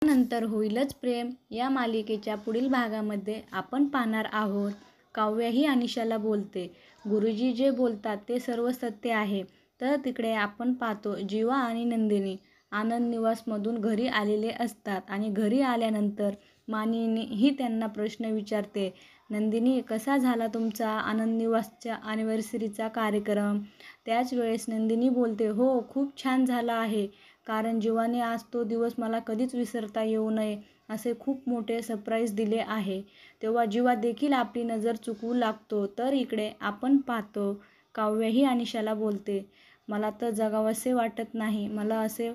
नंतर होईलच प्रेम या मालिकेच्या पुढील भागामध्ये आपण पाहणार आहोत. काव्या ही अनिशाला बोलते, गुरुजी जे बोलतात ते सर्व सत्य आहे. तर तिकडे आपण पाहतो जीवा आणि नंदिनी आनंद निवासमधून घरी आलेले असतात आणि घरी आल्यानंतर मानिनी ही त्यांना प्रश्न विचारते, नंदिनी कसा झाला तुमचा आनंद निवासच्या ॲनिव्हर्सरीचा कार्यक्रम? त्याच वेळेस नंदिनी बोलते, हो खूप छान झाला आहे, कारण जीवाने आज तो दिवस मला कधीच विसरता येऊ नये असे खूप मोठे सरप्राईज दिले आहे. तेव्हा जीवा देखील आपली नजर चुकवू लागतो. तर इकडे आपण पाहतो काव्या ही अनिशाला बोलते, मला तर जगावंसे वाटत नाही, मला असे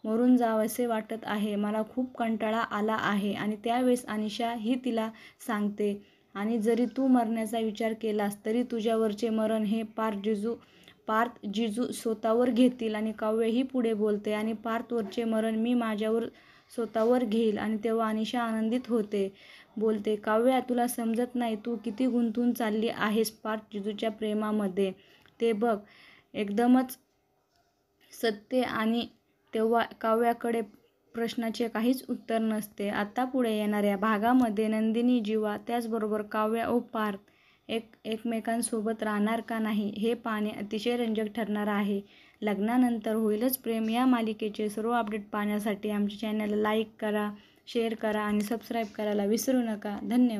मरून जावंसे वाटत आहे, मला खूप कंटाळा आला आहे. आणि त्यावेळेस अनिशा ही तिला सांगते, आणि जरी तू मरण्याचा विचार केलास तरी तुझ्यावरचे मरण हे पार्थ जिजू स्वतःवर घेतील. आणि काव्य ही पुढे बोलते, आणि पार्थवरचे मरण मी माझ्यावर स्वतःवर घेईल. आणि तेव्हा अनिशा आनंदित होते, बोलते, काव्या तुला समजत नाही, तू किती गुंतून चालली आहेस पार्थ जिजूच्या प्रेमामध्ये, ते बघ एकदमच सत्य. आणि तेव्हा काव्याकडे प्रश्नाचे काहीच उत्तर नसते. आता पुढे येणाऱ्या भागामध्ये नंदिनी, जीवा त्याचबरोबर काव्या व पार्थ एकमेकांसोबत राहणार का नाही हे पाहणे अतिशय रंजक ठरणार आहे. लग्नानंतर होईलच प्रेम या मालिकेचे सर्व अपडेट पाहण्यासाठी आमच्या चॅनलला लाईक करा, शेअर करा आणि सबस्क्राईब करायला विसरू नका. धन्यवाद.